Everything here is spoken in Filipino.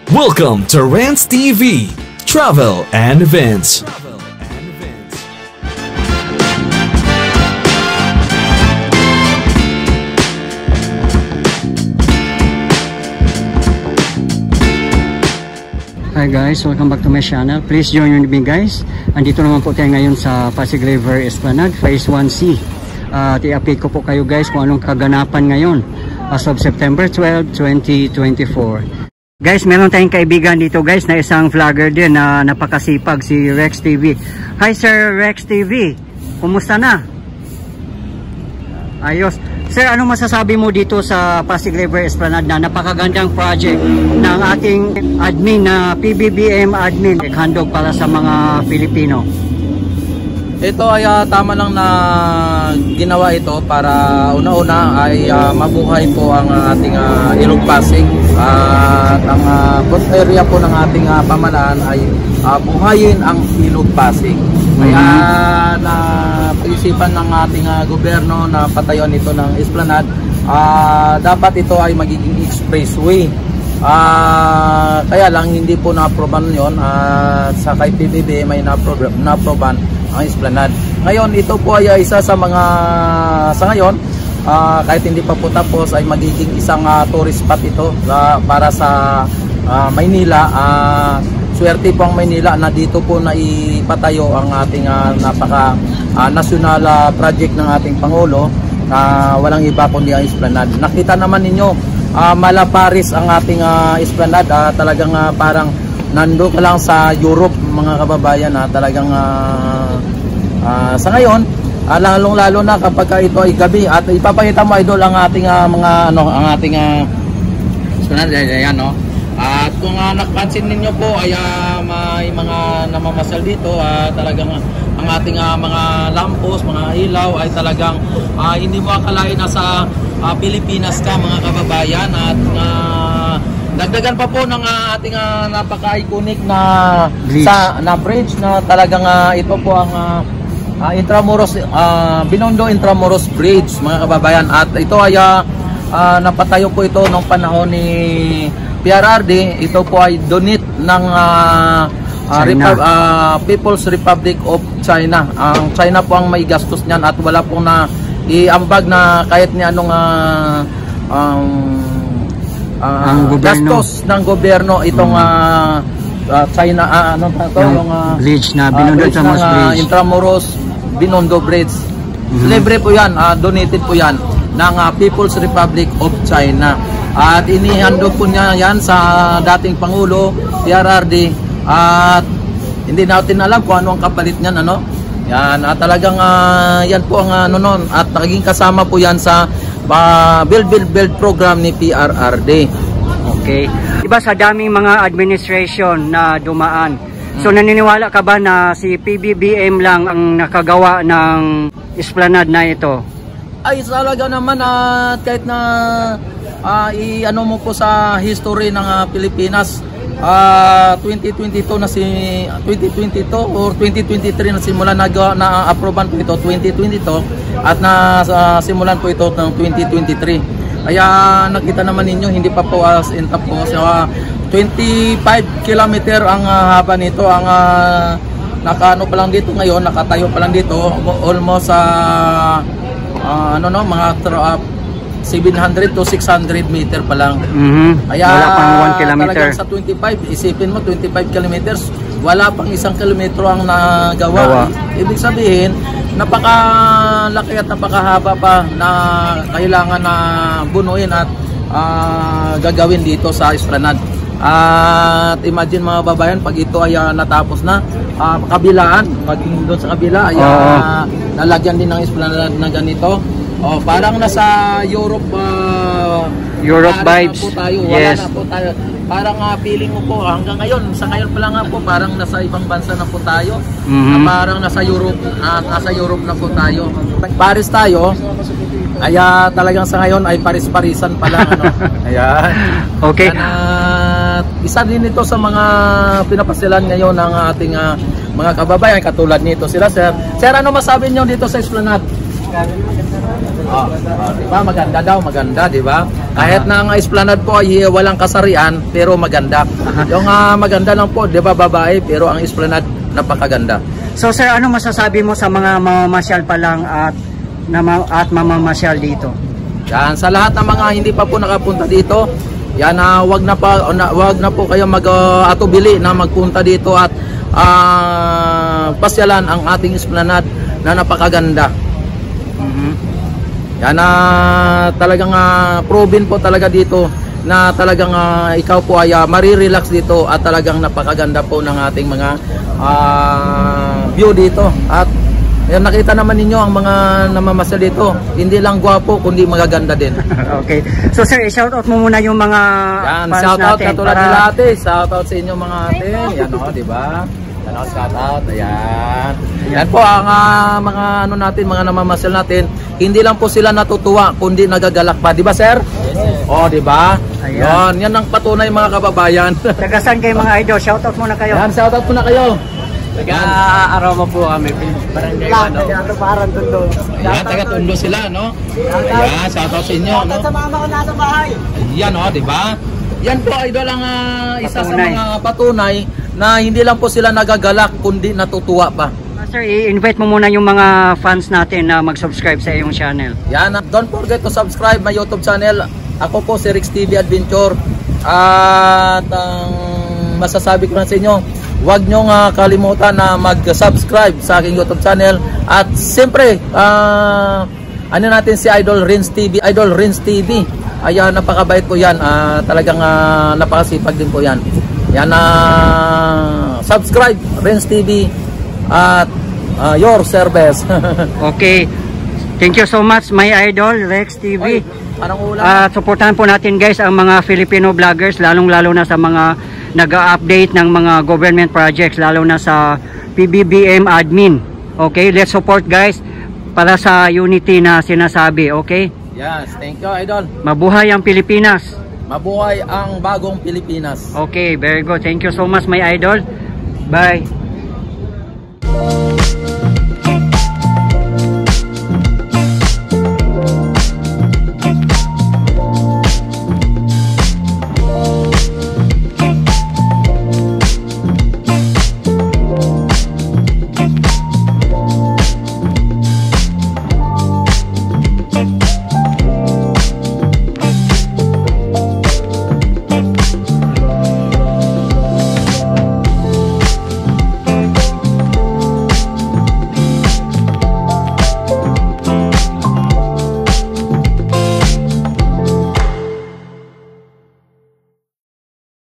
Welcome to Rants TV, Travel and Events. Hi guys, welcome back to my channel. Please join me guys. Andito naman po tayo ngayon sa Pasig River Esplanade, Phase 1C. I-update ko po kayo guys kung anong kaganapan ngayon as of September 12, 2024. Guys, meron tayong kaibigan dito guys na isang vlogger din na napakasipag, si Rex TV. Hi Sir Rex TV, kumusta na? Ayos. Sir, ano masasabi mo dito sa Pasig River Esplanade na napakagandang project ng ating admin na PBBM admin, handog para sa mga Pilipino? Ito ay tama lang na ginawa ito para una-una ay mabuhay po ang ating Ilog Pasig at ang coast area po ng ating pamalaan ay buhayin ang Ilog Pasig. Kaya naisipan ng ating gobyerno na patayuan ito ng Esplanade, dapat ito ay magiging expressway. Kaya lang hindi po na-aproban yun, sa kay PBB may na-aproban ang Esplanade. Ngayon ito po ay isa sa mga sa ngayon, kahit hindi pa po tapos, ay magiging isang tourist spot ito para sa Maynila. Swerte po ang Maynila na dito po na ipatayo ang ating napaka-national project ng ating Pangulo na walang iba kundi ang Esplanade. Nakita naman ninyo, malaparis ang ating Esplanade, talagang parang nando ka lang sa Europe mga kababayan, talagang sa ngayon, lalong-lalo na kapag ito ay gabi at ipapakita mo idol ang ating ang ating Esplanade, ayan no. At kung napansin ninyo po ay may mga namamasal dito, talagang ang ating mga lampos, mga ilaw ay talagang hindi mo akalain na sa Pilipinas ka mga kababayan. At dagdagan pa po ng ating napaka-iconic na bridge na talagang ito po ang Intramuros, Binondo Intramuros Bridge mga kababayan. At ito ay napatayo po ito noong panahon ni PRRD. Ito po ay donate ng People's Republic of China. Ang China po ang may gastos niyan at wala pong na iambag na kahit ni anong gastos ng gobyerno itong China, yung bridge na Intramuros Binondo Bridge. Libre po yan, donated po yan ng People's Republic of China. At inihandog po niya yan sa dating Pangulo, PRRD. At hindi natin alam kung ano ang kapalit niyan, ano? Yan, talagang yan po ang noon. At naging kasama po yan sa build program ni PRRD. Okay. Diba sa daming mga administration na dumaan, so naniniwala ka ba na si PBBM lang ang nakagawa ng Esplanade na ito? Ay talaga naman, at kahit na i-ano mo po sa history ng Pilipinas, 2022 or 2023 na simulan na-aproban po ito 2022 at simulan po ito ng 2023. Kaya nakita naman ninyo, hindi pa po as in tapos. 25 kilometer ang haba nito. Ang nakaano pa lang dito ngayon, nakatayo pa lang dito almost mga 700 to 600 meter pa lang. Kaya wala pang 1 kilometer. Talagang sa 25, isipin mo 25 kilometers, wala pang 1 kilometro ang nagawa. Ibig sabihin, napakalaki at napakahaba pa na kailangan na bunuin at gagawin dito sa Esplanade. At imagine mga babayan, pag ito ay natapos na, kabilaan, maging doon sa kabila ay nalagyan din ng Esplanade na ganito. Parang nasa Europe vibes. Po tayo. Yes. Wala na po tayo. Parang feeling mo po hanggang ngayon, sa ngayon pa lang nga po, parang nasa ibang bansa na po tayo. Parang nasa Europe na po tayo. Paris tayo. Kaya talagang sa ngayon ay paris-parisan pa lang, ano. Ayan. Okay. Isa din ito sa mga pinapasilan ngayon ng ating mga kababayan katulad nito sila, sir. Sir, ano masabi niyo dito sa Esplanade? Di ba? Maganda daw, maganda, di ba? Kahit na ang Esplanade po ay walang kasarian, pero maganda. Yung maganda lang po, di ba, babae, pero ang Esplanade napakaganda. So sir, ano masasabi mo sa mga mamamasyal pa lang at mamamasyal dito? Yan, sa lahat ng mga hindi pa po nakapunta dito, yan, wag na po kayo mag-atubili na magpunta dito at pasyalan ang ating Esplanade na napakaganda. Yan, talagang proven po talaga dito na talagang ikaw po ay marirelax dito at talagang napakaganda po ng ating mga view dito. At yan, nakita naman ninyo ang mga namamasyal dito. Hindi lang gwapo, kundi magaganda din. Okay. So sir, shoutout mo muna yung mga yan, fans shoutout natin. Katulad nila ate. Shoutout sa inyo mga ate. Yan o, diba? Yan o, shoutout. Ayan. Yan po ang mga ano natin, mga namamasyal natin. Hindi lang po sila natutuwa, kundi nagagalak pa. Diba sir? Yes. O, diba? Ayan. Yan ang patunay mga kababayan. Tagasan kayo mga idol. Shoutout muna kayo. Yan, shoutout muna kayo. Taga-Aroma po kami. Barangay ano. Yan, taga-Tondo sila, no? Ayan, shoutout sa inyo, no? Sa mama ko nasa bahay. Yan, o, diba? Yan po, idol, ang isa sa mga patunay na hindi lang po sila nagagalak, kundi natutuwa pa. Sir, i-invite mo muna yung mga fans natin na mag-subscribe sa iyong channel. Yan, don't forget to subscribe my YouTube channel. Ako po si Rex TV Adventure. At masasabi ko na sa inyo, huwag nyo kalimutan na mag-subscribe sa aking YouTube channel. At siyempre, ano natin si Idol Renz TV. Idol Renz TV. Ayan, napakabait po yan. Talagang napakasipag din po yan. Yan, subscribe Renz TV at your service. Okay. Thank you so much, my idol, Rex TV. At supportahan po natin guys ang mga Filipino vloggers, lalong-lalo na sa mga nag-update ng mga government projects, lalo na sa PBBM admin. Okay, let's support guys para sa unity na sinasabi, okay? Yes, thank you idol. Mabuhay ang Pilipinas. Mabuhay ang bagong Pilipinas. Okay, very good. Thank you so much my idol. Bye.